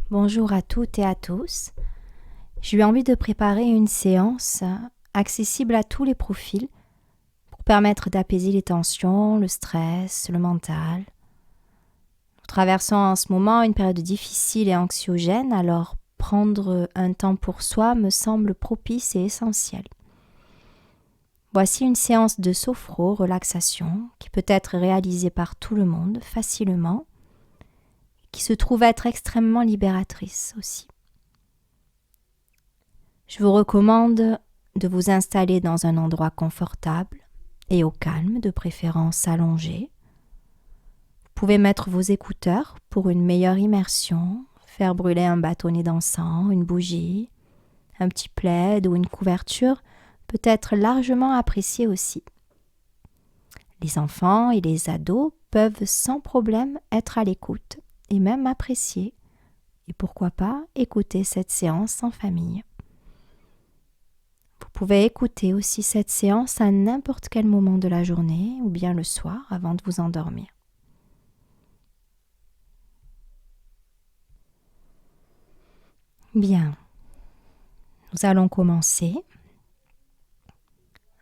Bonjour à toutes et à tous. J'ai eu envie de préparer une séance accessible à tous les profils pour permettre d'apaiser les tensions, le stress, le mental. Nous traversons en ce moment une période difficile et anxiogène, alors prendre un temps pour soi me semble propice et essentiel. Voici une séance de sophro, relaxation, qui peut être réalisée par tout le monde facilement, qui se trouve être extrêmement libératrice aussi. Je vous recommande de vous installer dans un endroit confortable et au calme, de préférence allongé. Vous pouvez mettre vos écouteurs pour une meilleure immersion, faire brûler un bâtonnet d'encens, une bougie, un petit plaid ou une couverture peut être largement apprécié aussi. Les enfants et les ados peuvent sans problème être à l'écoute et même apprécier, et pourquoi pas écouter cette séance en famille. Vous pouvez écouter aussi cette séance à n'importe quel moment de la journée ou bien le soir avant de vous endormir. Bien, nous allons commencer.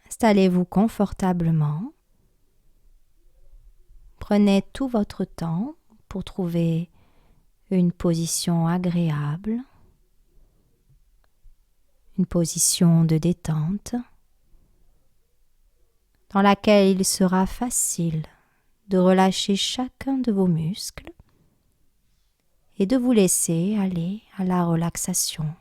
Installez-vous confortablement. Prenez tout votre temps pour trouver une position agréable, une position de détente dans laquelle il sera facile de relâcher chacun de vos muscles et de vous laisser aller à la relaxation.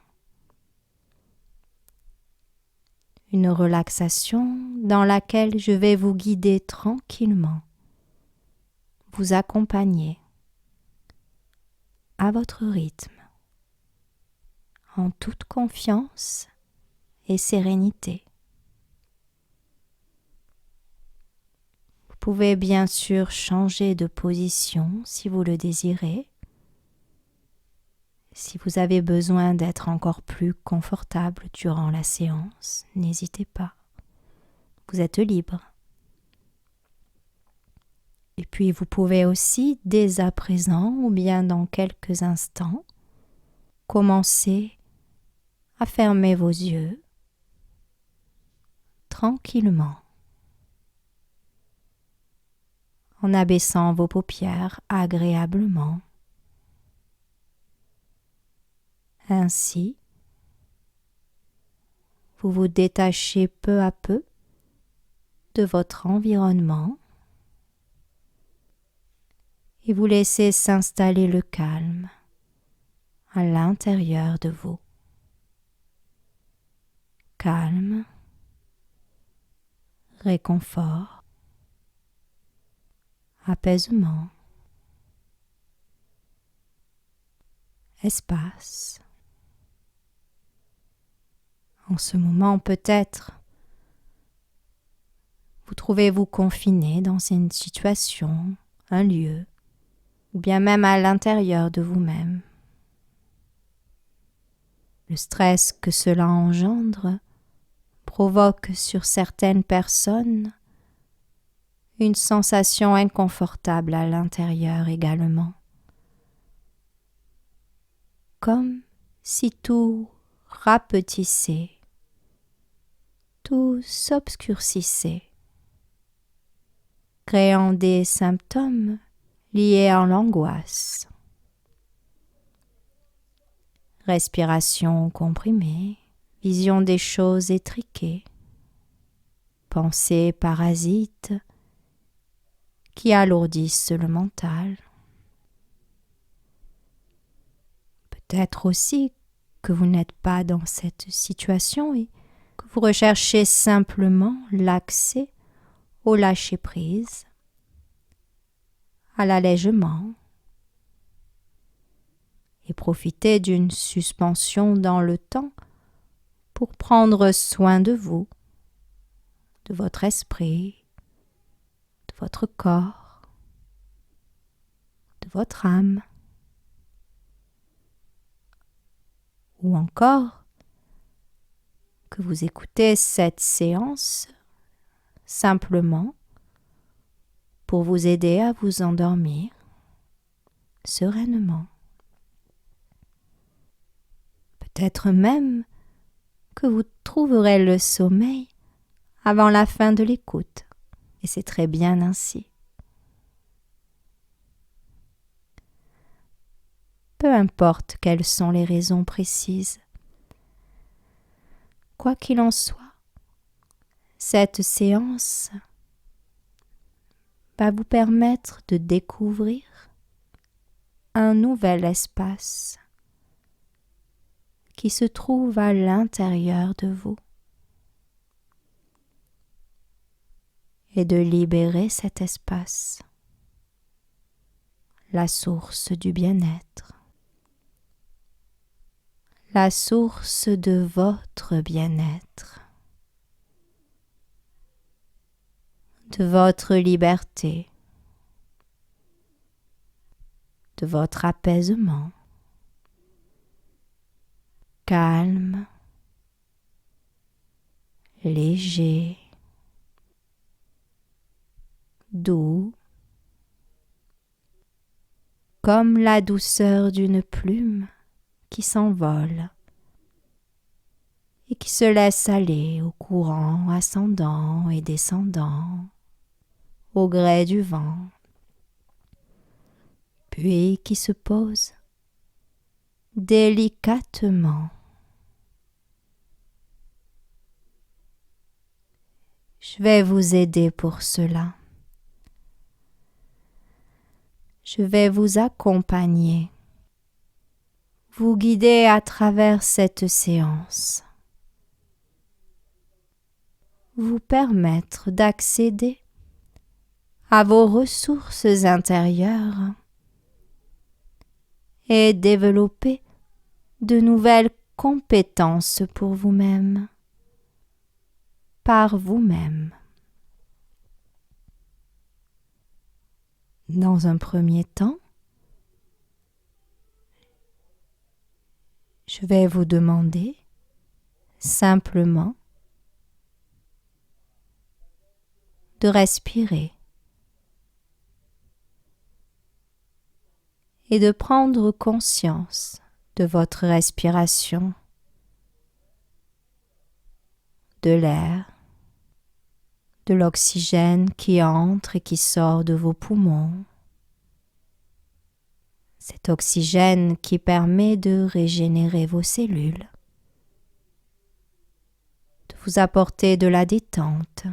Une relaxation dans laquelle je vais vous guider tranquillement, vous accompagner à votre rythme, en toute confiance et sérénité. Vous pouvez bien sûr changer de position si vous le désirez. Si vous avez besoin d'être encore plus confortable durant la séance, n'hésitez pas. Vous êtes libre. Et puis vous pouvez aussi, dès à présent ou bien dans quelques instants, commencer à fermer vos yeux tranquillement en abaissant vos paupières agréablement. Ainsi, vous vous détachez peu à peu de votre environnement et vous laissez s'installer le calme à l'intérieur de vous. Calme, réconfort, apaisement, espace. En ce moment, peut-être, vous trouvez-vous confiné dans une situation, un lieu, ou bien même à l'intérieur de vous-même. Le stress que cela engendre provoque sur certaines personnes une sensation inconfortable à l'intérieur également, comme si tout rapetissait, tout s'obscurcissait, créant des symptômes liés à l'angoisse. Respiration comprimée, vision des choses étriquées, pensées parasites qui alourdissent le mental. Peut-être aussi que vous n'êtes pas dans cette situation et que vous recherchez simplement l'accès au lâcher-prise, à l'allègement et profiter d'une suspension dans le temps pour prendre soin de vous, de votre esprit, de votre corps, de votre âme. Ou encore que vous écoutez cette séance simplement pour vous aider à vous endormir sereinement. Peut-être même que vous trouverez le sommeil avant la fin de l'écoute, et c'est très bien ainsi. Peu importe quelles sont les raisons précises. Quoi qu'il en soit, cette séance va vous permettre de découvrir un nouvel espace qui se trouve à l'intérieur de vous et de libérer cet espace, la source du bien-être, la source de votre bien-être, de votre liberté, de votre apaisement, calme, léger, doux, comme la douceur d'une plume qui s'envole et qui se laisse aller au courant ascendant et descendant, au gré du vent, puis qui se pose délicatement. Je vais vous aider pour cela. Je vais vous accompagner, vous guider à travers cette séance, vous permettre d'accéder à vos ressources intérieures et développer de nouvelles compétences pour vous-même, par vous-même. Dans un premier temps, je vais vous demander simplement de respirer et de prendre conscience de votre respiration, de l'air, de l'oxygène qui entre et qui sort de vos poumons. Cet oxygène qui permet de régénérer vos cellules, de vous apporter de la détente.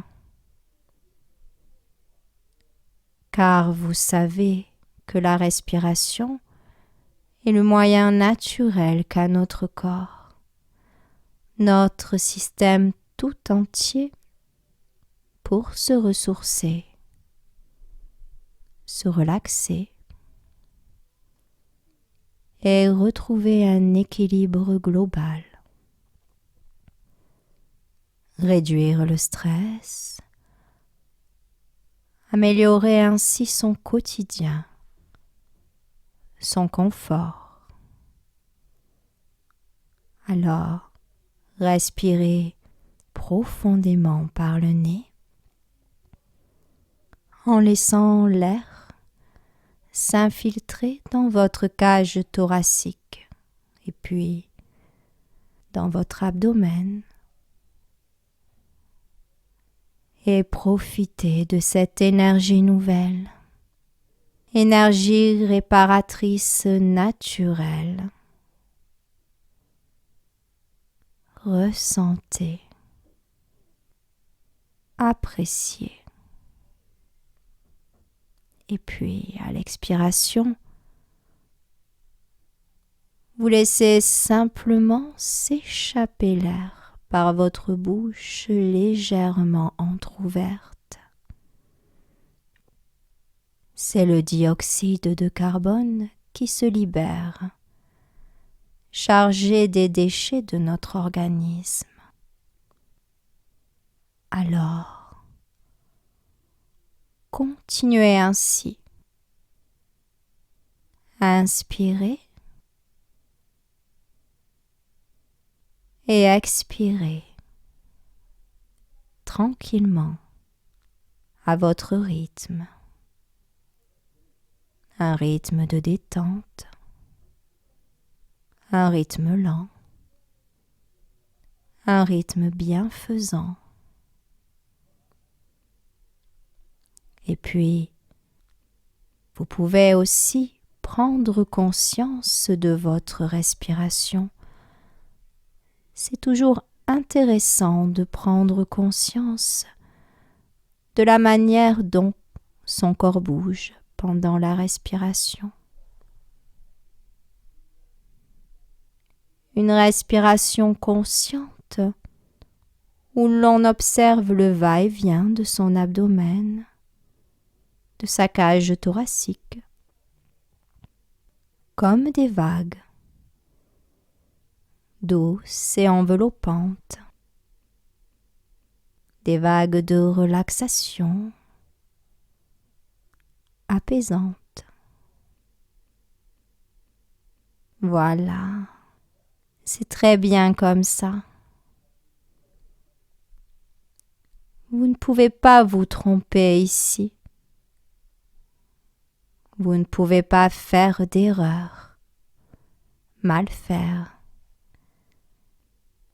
Car vous savez que la respiration est le moyen naturel qu'a notre corps, notre système tout entier, pour se ressourcer, se relaxer et retrouver un équilibre global. Réduire le stress, améliorer ainsi son quotidien, son confort. Alors, respirez profondément par le nez en laissant l'air s'infiltrer dans votre cage thoracique et puis dans votre abdomen. Et profitez de cette énergie nouvelle, énergie réparatrice naturelle. Ressentez, appréciez. Et puis, à l'expiration, vous laissez simplement s'échapper l'air par votre bouche légèrement entr'ouverte. C'est le dioxyde de carbone qui se libère, chargé des déchets de notre organisme. Alors, continuez ainsi. Inspirez et expirez tranquillement à votre rythme. Un rythme de détente, un rythme lent, un rythme bienfaisant. Et puis, vous pouvez aussi prendre conscience de votre respiration. C'est toujours intéressant de prendre conscience de la manière dont son corps bouge pendant la respiration. Une respiration consciente où l'on observe le va-et-vient de son abdomen, de sa cage thoracique, comme des vagues, douces et enveloppantes, des vagues de relaxation apaisantes. Voilà, c'est très bien comme ça. Vous ne pouvez pas vous tromper ici. Vous ne pouvez pas faire d'erreur, mal faire,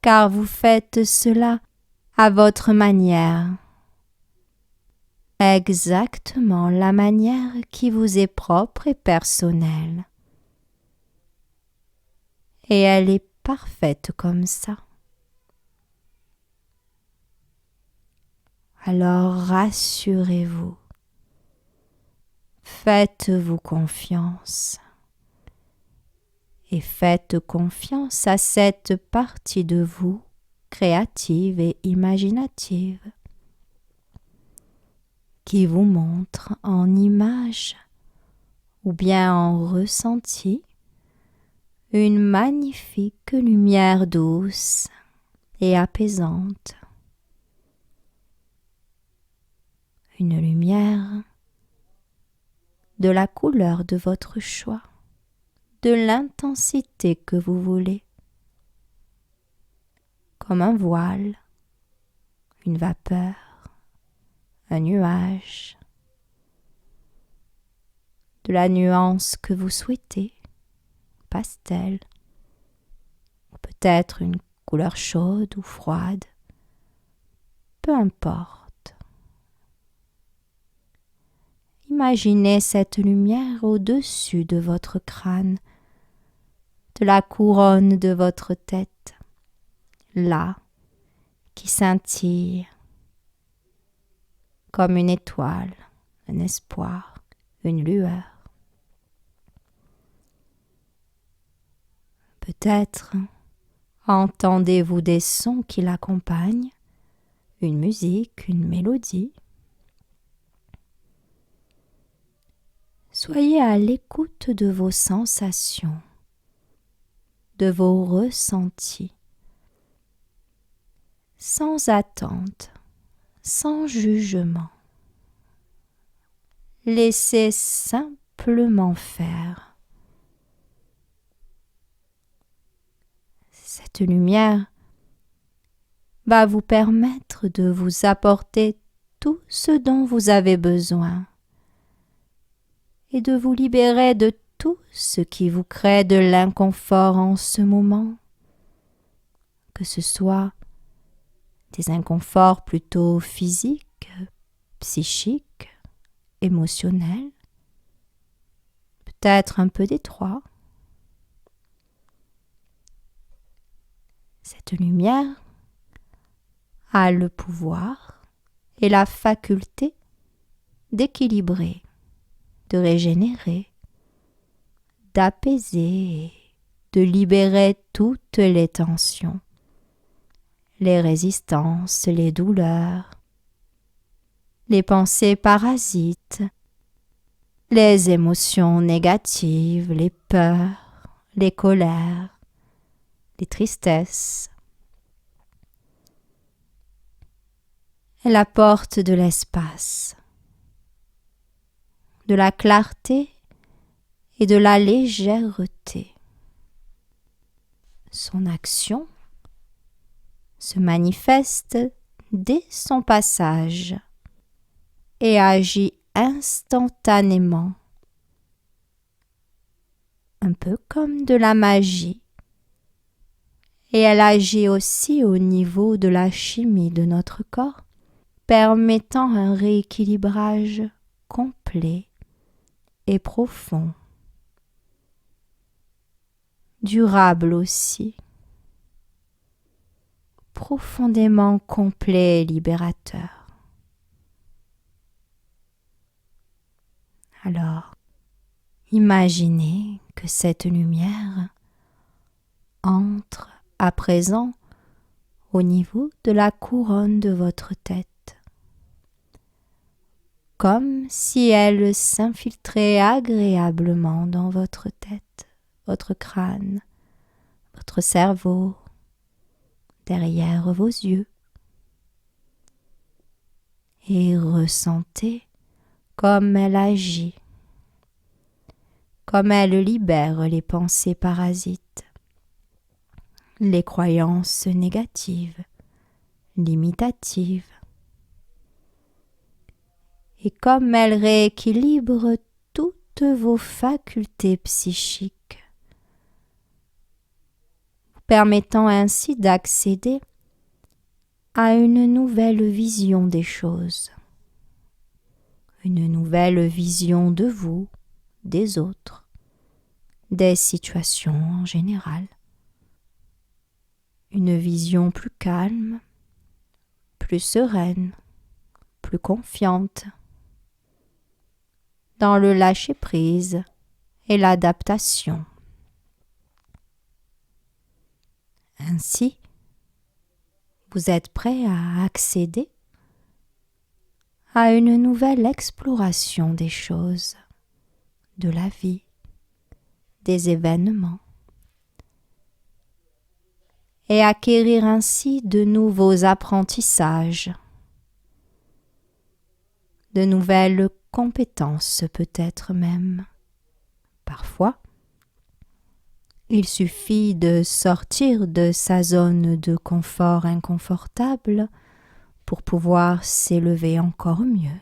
car vous faites cela à votre manière, exactement la manière qui vous est propre et personnelle. Et elle est parfaite comme ça. Alors rassurez-vous, faites-vous confiance et faites confiance à cette partie de vous créative et imaginative qui vous montre en image ou bien en ressenti une magnifique lumière douce et apaisante. Une lumière de la couleur de votre choix, de l'intensité que vous voulez, comme un voile, une vapeur, un nuage, de la nuance que vous souhaitez, pastel, ou peut-être une couleur chaude ou froide, peu importe. Imaginez cette lumière au-dessus de votre crâne, de la couronne de votre tête, là, qui scintille comme une étoile, un espoir, une lueur. Peut-être entendez-vous des sons qui l'accompagnent, une musique, une mélodie. Soyez à l'écoute de vos sensations, de vos ressentis, sans attente, sans jugement. Laissez simplement faire. Cette lumière va vous permettre de vous apporter tout ce dont vous avez besoin et de vous libérer de tout ce qui vous crée de l'inconfort en ce moment, que ce soit des inconforts plutôt physiques, psychiques, émotionnels, peut-être un peu des trois. Cette lumière a le pouvoir et la faculté d'équilibrer, de régénérer, d'apaiser, de libérer toutes les tensions, les résistances, les douleurs, les pensées parasites, les émotions négatives, les peurs, les colères, les tristesses. Elle apporte de l'espace, de la clarté et de la légèreté. Son action se manifeste dès son passage et agit instantanément, un peu comme de la magie, Et elle agit aussi au niveau de la chimie de notre corps, permettant un rééquilibrage complet et profond, durable aussi, profondément complet et libérateur. Alors, imaginez que cette lumière entre à présent au niveau de la couronne de votre tête, comme si elle s'infiltrait agréablement dans votre tête, votre crâne, votre cerveau, derrière vos yeux. Et ressentez comme elle agit, comme elle libère les pensées parasites, les croyances négatives, limitatives, et comme elle rééquilibre toutes vos facultés psychiques, vous permettant ainsi d'accéder à une nouvelle vision des choses, une nouvelle vision de vous, des autres, des situations en général. Une vision plus calme, plus sereine, plus confiante, dans le lâcher-prise et l'adaptation. Ainsi, vous êtes prêt à accéder à une nouvelle exploration des choses, de la vie, des événements, et acquérir ainsi de nouveaux apprentissages, de nouvelles compétences peut-être même. Parfois, il suffit de sortir de sa zone de confort inconfortable pour pouvoir s'élever encore mieux.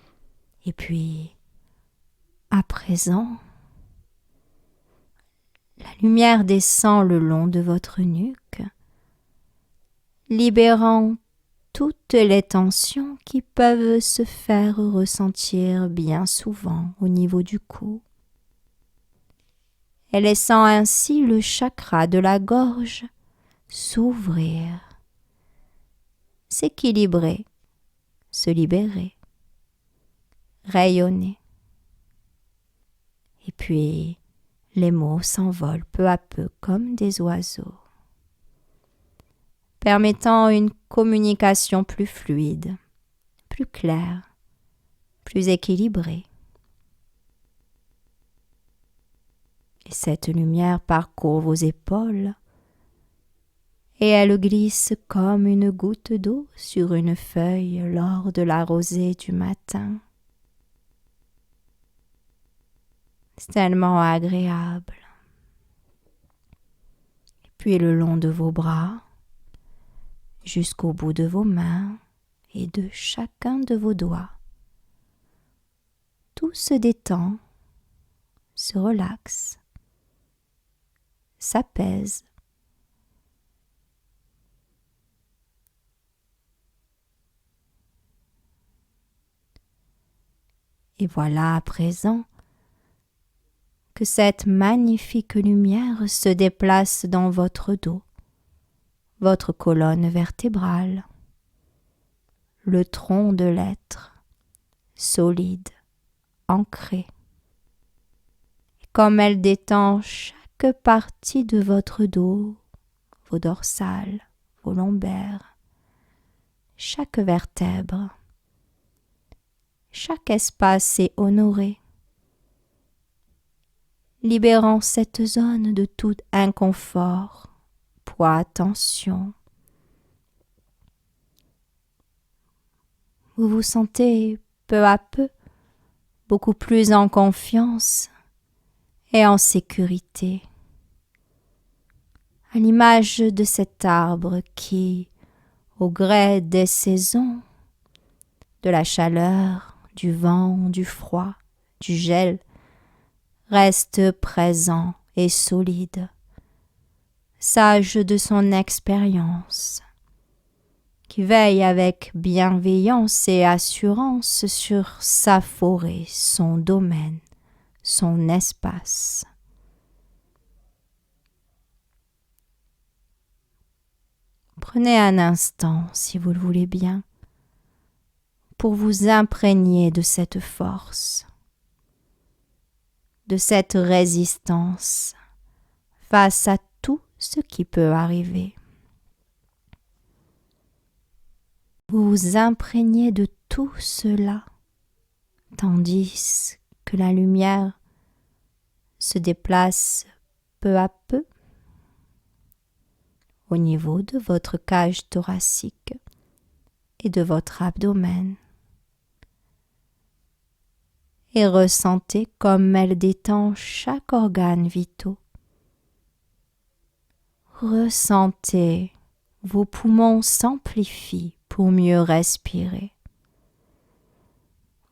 Et puis, à présent, la lumière descend le long de votre nuque, libérant toutes les tensions qui peuvent se faire ressentir bien souvent au niveau du cou, et laissant ainsi le chakra de la gorge s'ouvrir, s'équilibrer, se libérer, rayonner. Et puis, les mots s'envolent peu à peu comme des oiseaux, permettant une communication plus fluide, plus claire, plus équilibrée. Et cette lumière parcourt vos épaules et elle glisse comme une goutte d'eau sur une feuille lors de la rosée du matin. C'est tellement agréable. Et puis le long de vos bras, jusqu'au bout de vos mains et de chacun de vos doigts. Tout se détend, se relaxe, s'apaise. Et voilà à présent que cette magnifique lumière se déplace dans votre dos, votre colonne vertébrale, le tronc de l'être, solide, ancré. Et comme elle détend chaque partie de votre dos, vos dorsales, vos lombaires, chaque vertèbre, chaque espace est honoré, libérant cette zone de tout inconfort, poids, tension. Vous vous sentez peu à peu beaucoup plus en confiance et en sécurité, à l'image de cet arbre qui, au gré des saisons, de la chaleur, du vent, du froid, du gel, reste présent et solide, sage de son expérience, qui veille avec bienveillance et assurance sur sa forêt, son domaine, son espace. Prenez un instant, si vous le voulez bien, pour vous imprégner de cette force, de cette résistance face à tout ce qui peut arriver. Vous vous imprégnez de tout cela, tandis que la lumière se déplace peu à peu au niveau de votre cage thoracique et de votre abdomen. Et ressentez comme elle détend chaque organe vital. Ressentez vos poumons s'amplifient pour mieux respirer.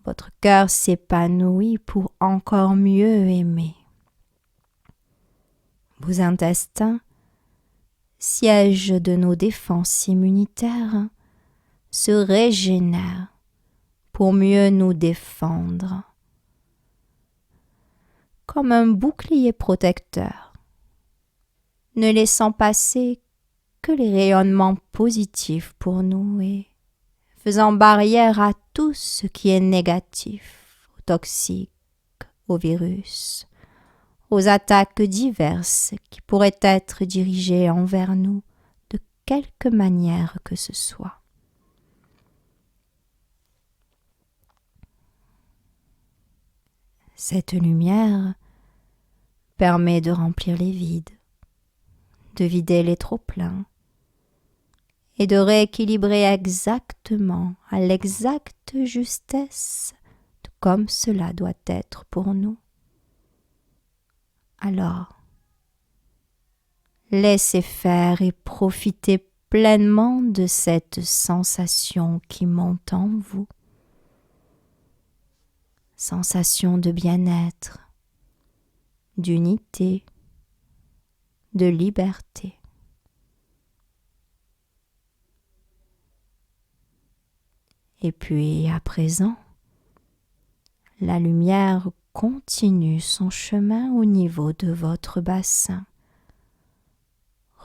Votre cœur s'épanouit pour encore mieux aimer. Vos intestins, siège de nos défenses immunitaires, se régénèrent pour mieux nous défendre, comme un bouclier protecteur, ne laissant passer que les rayonnements positifs pour nous et faisant barrière à tout ce qui est négatif, aux toxiques, aux virus, aux attaques diverses qui pourraient être dirigées envers nous de quelque manière que ce soit. Cette lumière permet de remplir les vides, de vider les trop-pleins et de rééquilibrer exactement, à l'exacte justesse, comme cela doit être pour nous. Alors, laissez faire et profitez pleinement de cette sensation qui monte en vous. Sensation de bien-être, d'unité, de liberté. Et puis à présent, la lumière continue son chemin au niveau de votre bassin.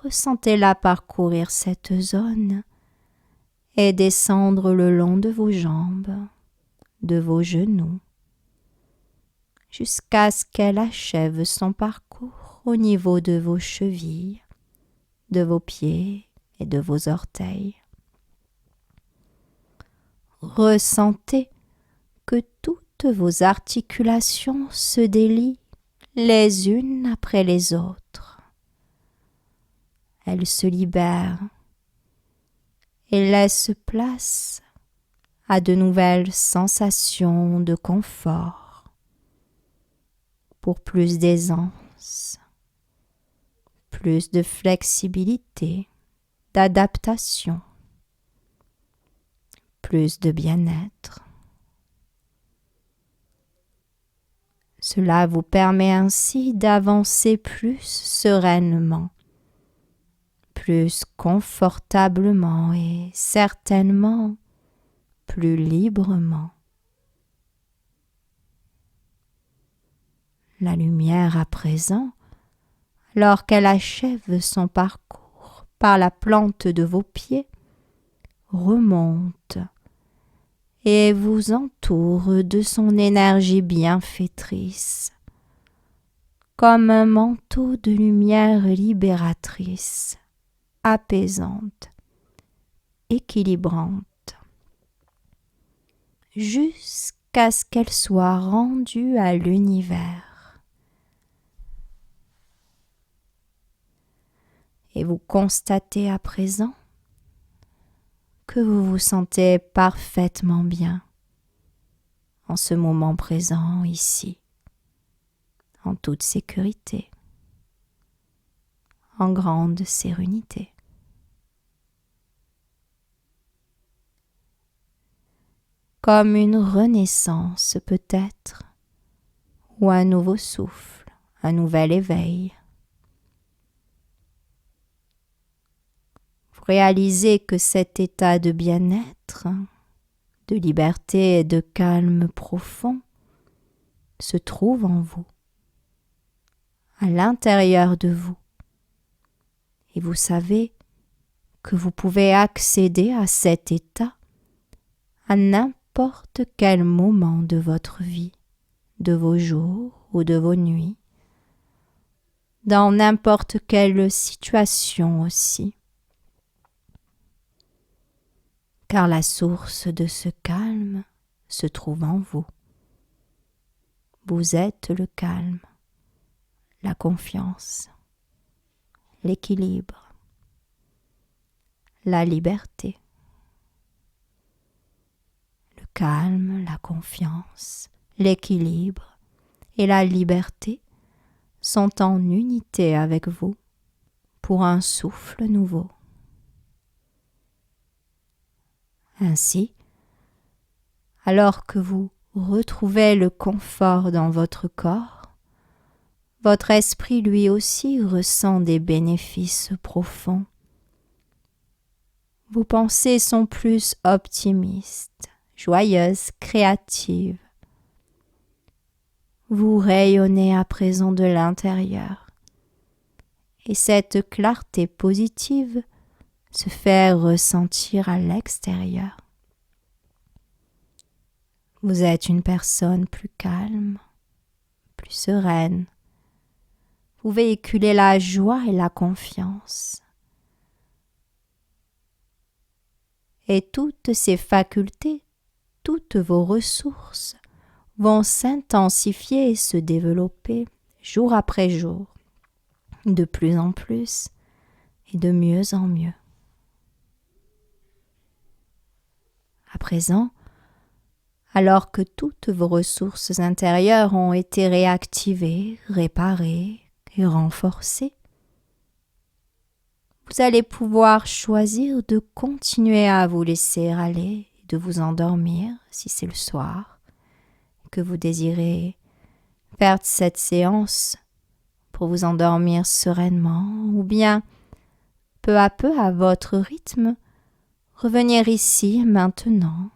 Ressentez-la parcourir cette zone et descendre le long de vos jambes, de vos genoux, jusqu'à ce qu'elle achève son parcours au niveau de vos chevilles, de vos pieds et de vos orteils. Ressentez que toutes vos articulations se délient les unes après les autres. Elles se libèrent et laissent place à de nouvelles sensations de confort pour plus d'aisance, plus de flexibilité, d'adaptation, plus de bien-être. Cela vous permet ainsi d'avancer plus sereinement, plus confortablement et certainement plus librement. La lumière à présent, alors qu'elle achève son parcours par la plante de vos pieds, remonte et vous entoure de son énergie bienfaitrice, comme un manteau de lumière libératrice, apaisante, équilibrante, jusqu'à ce qu'elle soit rendue à l'univers. Et vous constatez à présent que vous vous sentez parfaitement bien en ce moment présent ici, en toute sécurité, en grande sérénité. Comme une renaissance peut-être, ou un nouveau souffle, un nouvel éveil. réalisez que cet état de bien-être, de liberté et de calme profond se trouve en vous, à l'intérieur de vous. Et vous savez que vous pouvez accéder à cet état à n'importe quel moment de votre vie, de vos jours ou de vos nuits, dans n'importe quelle situation aussi. Car la source de ce calme se trouve en vous. Vous êtes le calme, la confiance, l'équilibre, la liberté. Le calme, la confiance, l'équilibre et la liberté sont en unité avec vous pour un souffle nouveau. Ainsi, alors que vous retrouvez le confort dans votre corps, votre esprit lui aussi ressent des bénéfices profonds. Vos pensées sont plus optimistes, joyeuses, créatives. Vous rayonnez à présent de l'intérieur et cette clarté positive se fait ressentir à l'extérieur. Vous êtes une personne plus calme, plus sereine. Vous véhiculez la joie et la confiance. Et toutes ces facultés, toutes vos ressources vont s'intensifier et se développer jour après jour, de plus en plus et de mieux en mieux. À présent, alors que toutes vos ressources intérieures ont été réactivées, réparées et renforcées, vous allez pouvoir choisir de continuer à vous laisser aller, de vous endormir si c'est le soir, que vous désirez faire cette séance pour vous endormir sereinement, ou bien peu à peu à votre rythme, revenir ici maintenant.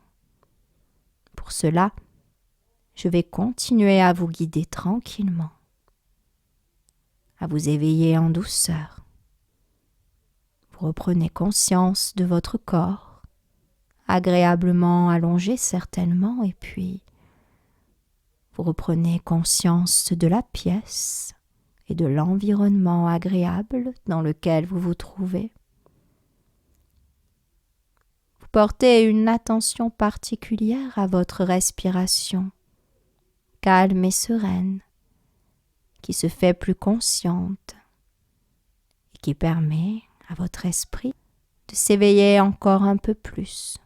Pour cela, je vais continuer à vous guider tranquillement, à vous éveiller en douceur. Vous reprenez conscience de votre corps, agréablement allongé certainement, et puis vous reprenez conscience de la pièce et de l'environnement agréable dans lequel vous vous trouvez. Vous portez une attention particulière à votre respiration, calme et sereine, qui se fait plus consciente et qui permet à votre esprit de s'éveiller encore un peu plus.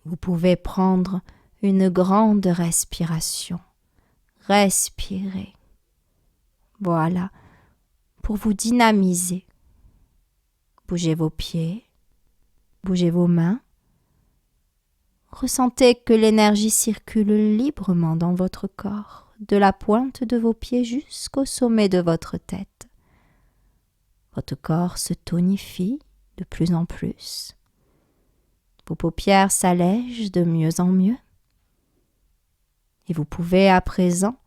Vous pouvez prendre une grande respiration. Respirez. Voilà, pour vous dynamiser. Bougez vos pieds, bougez vos mains. Ressentez que l'énergie circule librement dans votre corps, de la pointe de vos pieds jusqu'au sommet de votre tête. Votre corps se tonifie de plus en plus. Vos paupières s'allègent de mieux en mieux. Et vous pouvez à présent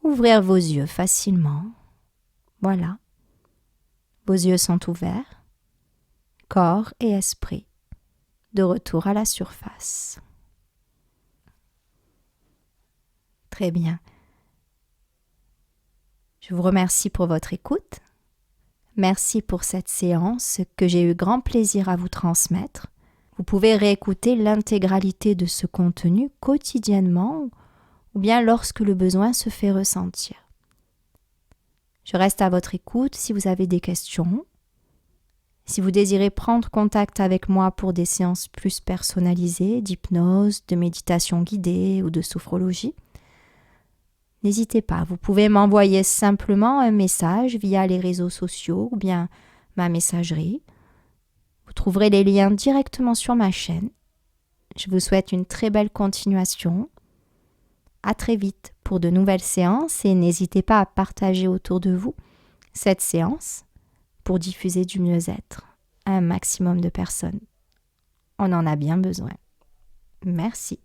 ouvrir vos yeux facilement. Voilà. Vos yeux sont ouverts, corps et esprit, de retour à la surface. Très bien. Je vous remercie pour votre écoute. Merci pour cette séance que j'ai eu grand plaisir à vous transmettre. Vous pouvez réécouter l'intégralité de ce contenu quotidiennement ou bien lorsque le besoin se fait ressentir. Je reste à votre écoute si vous avez des questions. Si vous désirez prendre contact avec moi pour des séances plus personnalisées, d'hypnose, de méditation guidée ou de sophrologie, n'hésitez pas, vous pouvez m'envoyer simplement un message via les réseaux sociaux ou bien ma messagerie. Vous trouverez les liens directement sur ma chaîne. Je vous souhaite une très belle continuation. À très vite pour de nouvelles séances et n'hésitez pas à partager autour de vous cette séance pour diffuser du mieux-être à un maximum de personnes. On en a bien besoin. Merci.